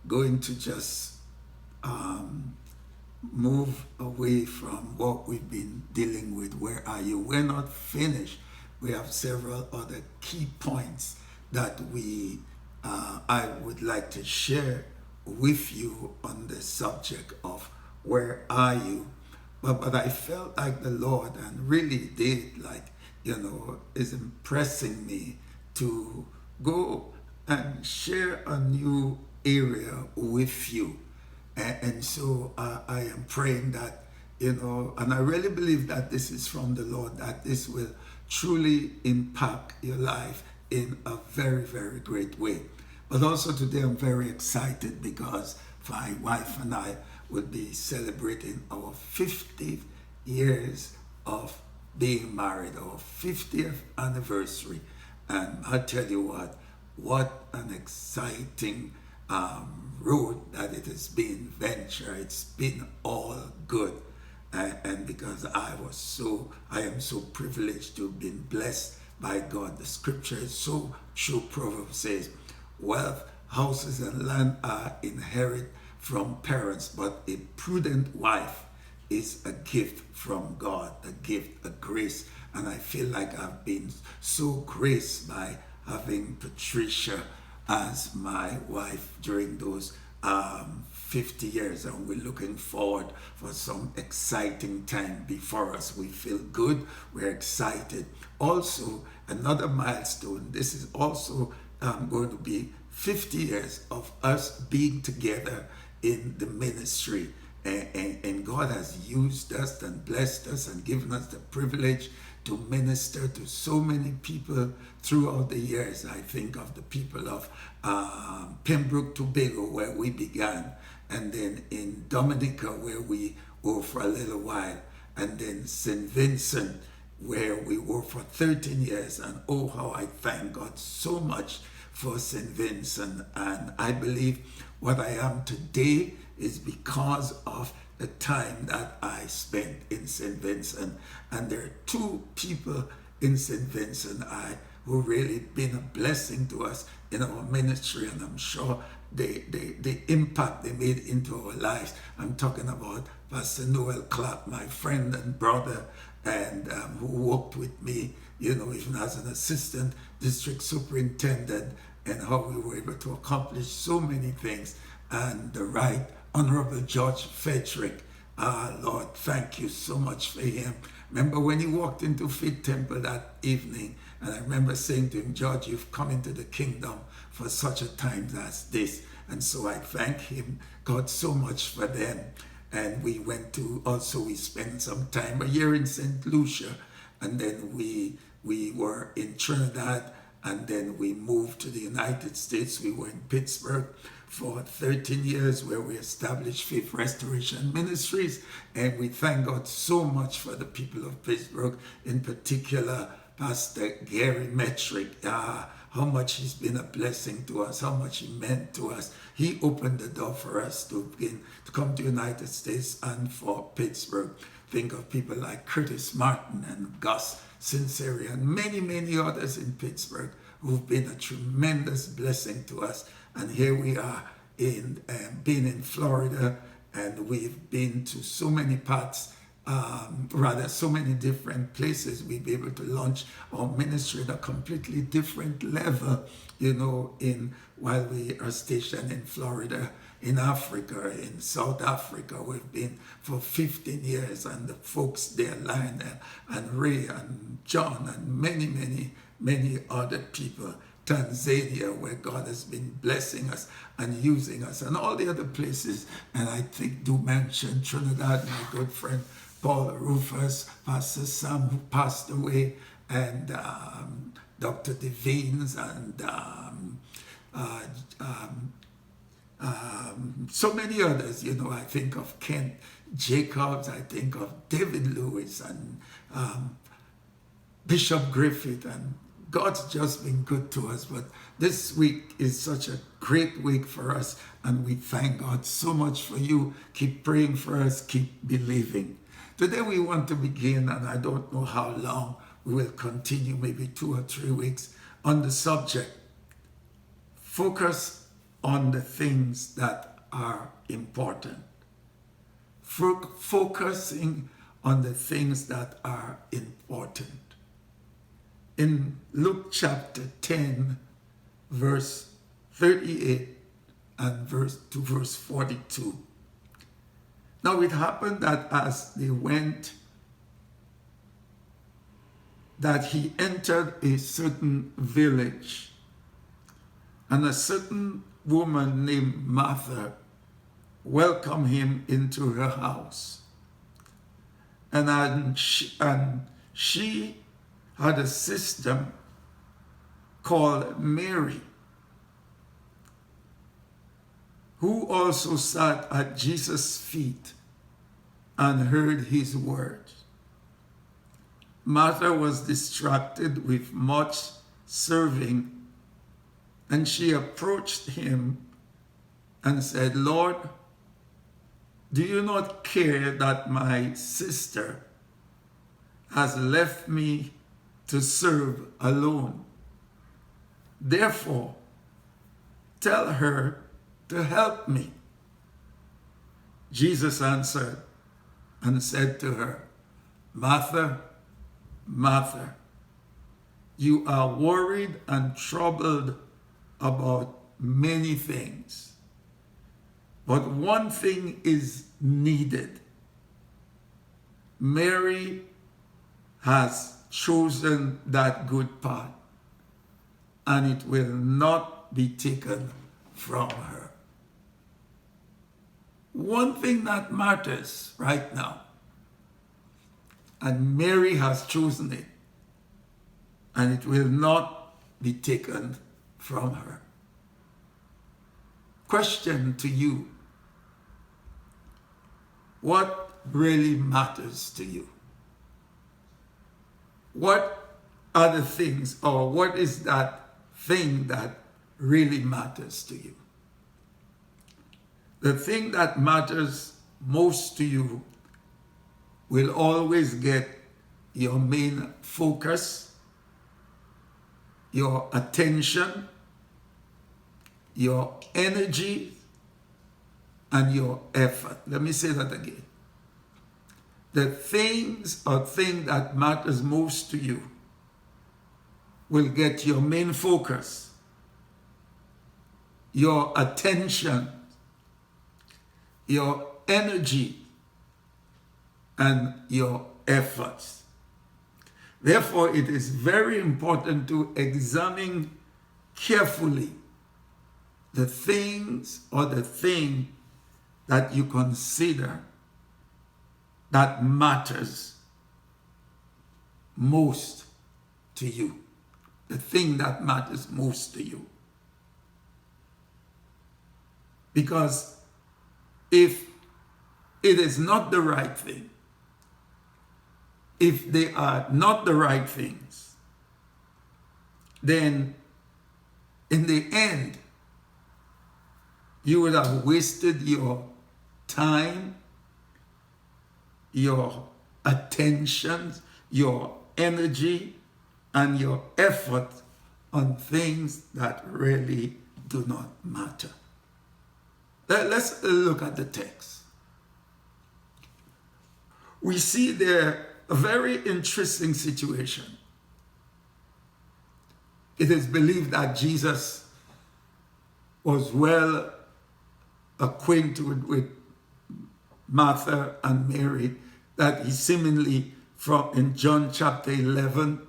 going to just move away from what we've been dealing with. Where are you? We're not finished. We have several other key points that I would like to share with you on the subject of where are you. But I felt like the Lord and really did is impressing me to go and share a new area with you. And so I am praying that, and I really believe that this is from the Lord, that this will truly impact your life in a very, very great way. But also today I'm very excited because my wife and I will be celebrating our 50 years of being married, our 50th anniversary. And I tell you what an exciting road that it has been, venture. It's been all good. And because I am so privileged to have been blessed by God. The scripture is so true. Proverbs says, wealth, houses, and land are inherited from parents, but a prudent wife is a gift from God, a gift, a grace. And I feel like I've been so graced by having Patricia as my wife during those 50 years, and we're looking forward for some exciting time before us. We feel good, we're excited. Also, another milestone, this is also going to be 50 years of us being together in the ministry. And God has used us and blessed us and given us the privilege to minister to so many people throughout the years. I think of the people of Pembroke, Tobago, where we began, and then in Dominica, where we were for a little while, and then St. Vincent, where we were for 13 years. And oh, how I thank God so much for St. Vincent. And I believe what I am today is because of the time that I spent in St. Vincent. And there are two people in St. Vincent who really been a blessing to us in our ministry, and I'm sure the impact they made into our lives. I'm talking about Pastor Noel Clark, my friend and brother, and who worked with me, even as an assistant district superintendent, and how we were able to accomplish so many things. And the Right Honorable George Frederick, Lord, thank you so much for him. Remember when he walked into Fit Temple that evening, and I remember saying to him, George, you've come into the kingdom for such a time as this. And so I thank him, God, so much for them. And we spent some time, a year in St. Lucia, and then we were in Trinidad, and then we moved to the United States. We were in Pittsburgh for 13 years, where we established Faith Restoration Ministries. And we thank God so much for the people of Pittsburgh, in particular, Pastor Gary Metrick, how much he's been a blessing to us, how much he meant to us. He opened the door for us to come to the United States and for Pittsburgh. Think of people like Curtis Martin and Gus Sinceri and many, many others in Pittsburgh who've been a tremendous blessing to us. And here we are being in Florida, and we've been to so many parts, so many different places. We've been able to launch our ministry at a completely different level, while we are stationed in Florida, in Africa, in South Africa. We've been for 15 years, and the folks there, Lionel and Ray and John and many, many, many other people. Tanzania, where God has been blessing us and using us, and all the other places. And I think do mention Trinidad, my good friend Paul Rufus, Pastor Sam, who passed away, and Dr. Devines, and so many others. I think of Kent Jacobs, I think of David Lewis, and Bishop Griffith, and God's just been good to us. But this week is such a great week for us, and we thank God so much for you. Keep praying for us, keep believing. Today we want to begin, and I don't know how long we will continue, maybe 2 or 3 weeks, on the subject, focus on the things that are important. Focusing on the things that are important. In Luke chapter 10, verse 38 and verse 42. Now it happened that as they went, that he entered a certain village, and a certain woman named Martha welcomed him into her house. And she had a sister called Mary, who also sat at Jesus' feet and heard his words. Martha was distracted with much serving, and she approached him and said, "Lord, do you not care that my sister has left me to serve alone? Therefore, tell her to help me." Jesus answered and said to her, "Martha, Martha, you are worried and troubled about many things, but one thing is needed. Mary has chosen that good part, and it will not be taken from her." One thing that matters right now, and Mary has chosen it, and it will not be taken from her. Question to you: what really matters to you? What are the things, or what is that thing that really matters to you? The thing that matters most to you will always get your main focus, your attention, your energy, and your effort. Let me say that again. The things or thing that matters most to you will get your main focus, your attention, your energy, and your efforts. Therefore, it is very important to examine carefully the things or the thing that you consider that matters most to you. The thing that matters most to you. Because if it is not the right thing, if they are not the right things, then in the end, you would have wasted your time, your attention, your energy, and your effort on things that really do not matter. Let's look at the text. We see there a very interesting situation. It is believed that Jesus was well acquainted with Martha and Mary, that he seemingly, in John chapter 11,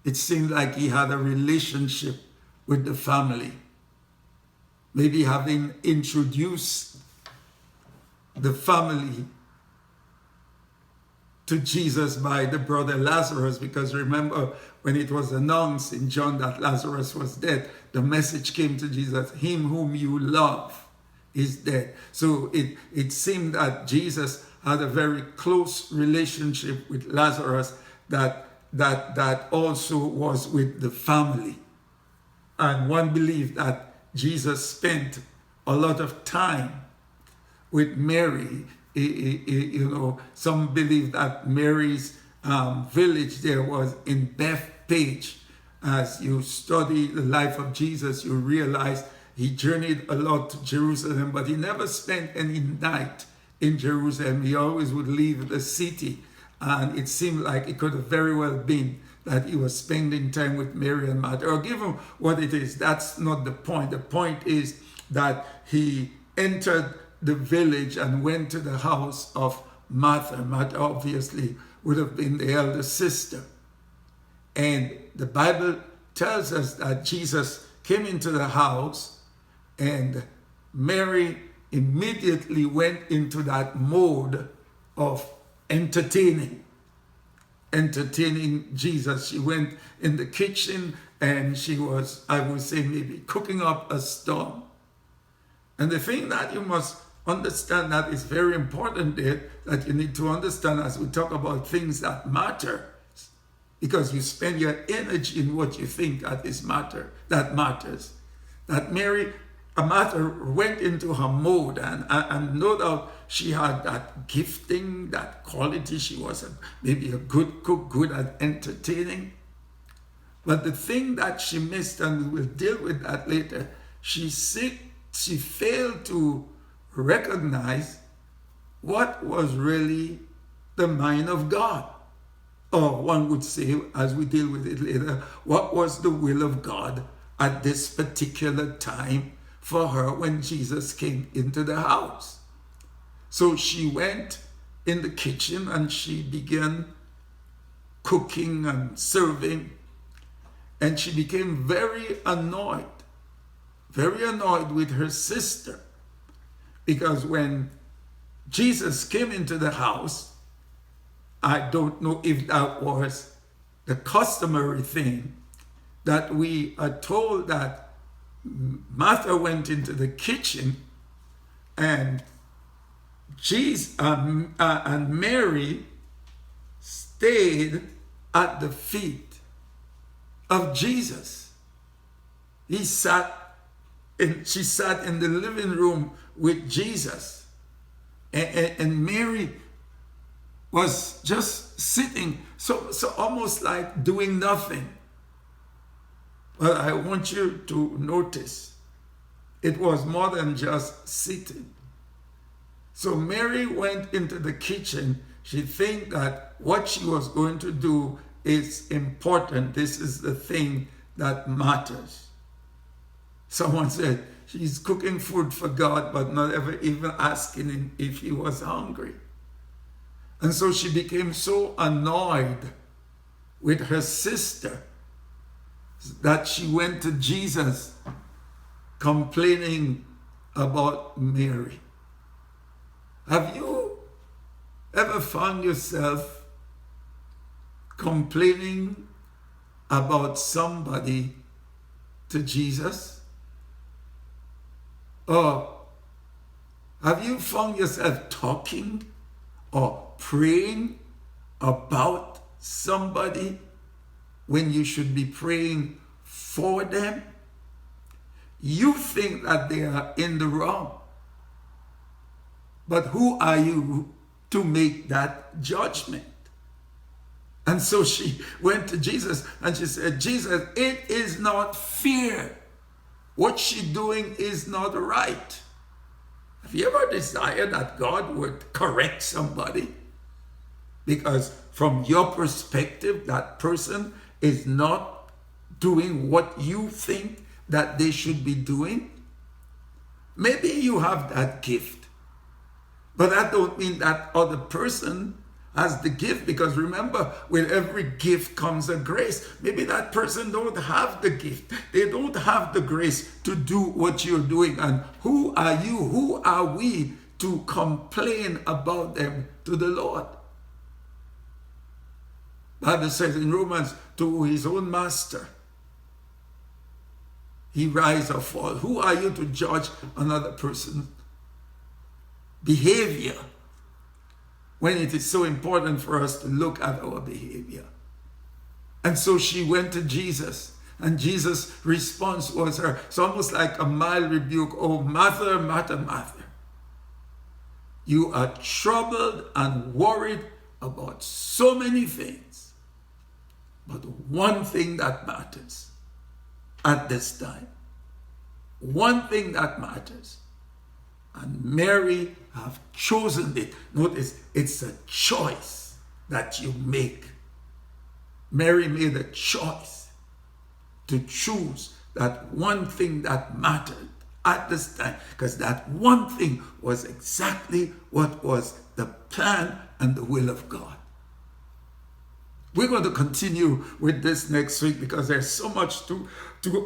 it seemed like he had a relationship with the family. Maybe having introduced the family to Jesus by the brother Lazarus, because remember when it was announced in John that Lazarus was dead, the message came to Jesus, "Him whom you love is dead." So it seemed that Jesus had a very close relationship with Lazarus that also was with the family. And one believed that Jesus spent a lot of time with Mary. Some believe that Mary's village there was in Bethpage. As you study the life of Jesus, you realize he journeyed a lot to Jerusalem, but he never spent any night in Jerusalem. He always would leave the city, and it seemed like it could have very well been that he was spending time with Mary and Martha, or given what it is. That's not the point. The point is that he entered the village and went to the house of Martha. Martha obviously would have been the elder sister. And the Bible tells us that Jesus came into the house, and Mary immediately went into that mode of entertaining Jesus. She went in the kitchen and she was, I would say, maybe cooking up a storm. And the thing that you must understand that is very important there, that you need to understand as we talk about things that matter, because you spend your energy in what you think that matters. That Martha went into her mode, and no doubt she had that gifting, that quality. She was maybe a good cook, good at entertaining. But the thing that she missed, and we will deal with that later, she failed to recognize what was really the mind of God. Or one would say, as we deal with it later, what was the will of God at this particular time for her when Jesus came into the house. So she went in the kitchen and she began cooking and serving, and she became very annoyed with her sister, because when Jesus came into the house, I don't know if that was the customary thing, that we are told that Martha went into the kitchen and and Mary stayed at the feet of Jesus. She sat in the living room with Jesus, and Mary was just sitting, so almost like doing nothing. Well, I want you to notice it was more than just sitting. So Mary went into the kitchen. She think that what she was going to do is important. This is the thing that matters. Someone said she's cooking food for God, but not ever even asking him if he was hungry. And so she became so annoyed with her sister that she went to Jesus complaining about Mary. Have you ever found yourself complaining about somebody to Jesus? Or have you found yourself talking or praying about somebody when you should be praying for them? You think that they are in the wrong. But who are you to make that judgment? And so she went to Jesus and she said, Jesus, it is not fair. What she's doing is not right. Have you ever desired that God would correct somebody? Because from your perspective, that person is not doing what you think that they should be doing? Maybe you have that gift, but that don't mean that other person has the gift, because remember, with every gift comes a grace. Maybe that person don't have the gift. They don't have the grace to do what you're doing. And who are you? Who are we to complain about them to the Lord? Bible says in Romans, to his own master he rise or fall. Who are you to judge another person's behavior when it is so important for us to look at our behavior? And so she went to Jesus, and Jesus' response was her, it's almost like a mild rebuke. Oh, Martha, Martha, Martha, you are troubled and worried about so many things, but one thing that matters at this time, one thing that matters. And Mary have chosen it. Notice, it's a choice that you make. Mary made a choice to choose that one thing that mattered at this time, because that one thing was exactly what was the plan and the will of God. We're going to continue with this next week because there's so much to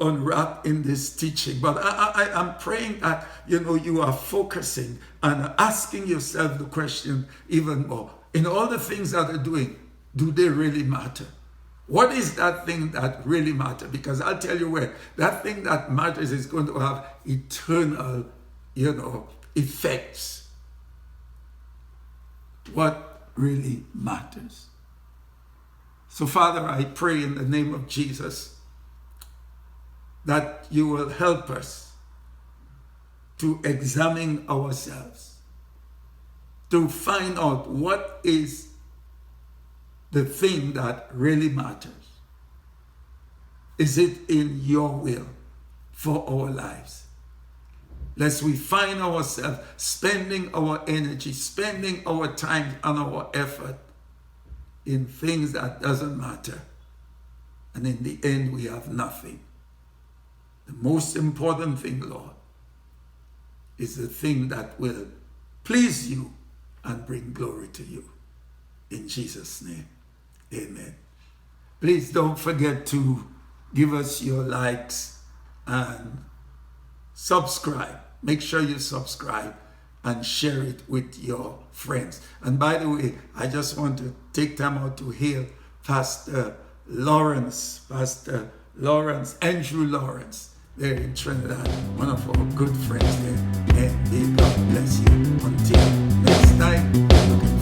unwrap in this teaching. But I'm praying that, you are focusing and asking yourself the question even more. In all the things that are doing, do they really matter? What is that thing that really matters? Because I'll tell you where. That thing that matters is going to have eternal, effects. What really matters? So, Father, I pray in the name of Jesus that you will help us to examine ourselves, to find out what is the thing that really matters. Is it in your will for our lives? Lest we find ourselves spending our energy, spending our time and our effort in things that doesn't matter. And in the end, we have nothing. The most important thing, Lord, is the thing that will please you and bring glory to you. In Jesus' name, amen. Please don't forget to give us your likes and subscribe. Make sure you subscribe and share it with your friends. And by the way, I just want to take time out to hail Pastor Lawrence, Andrew Lawrence, there in Trinidad, one of our good friends there. And may God bless you. Until next time,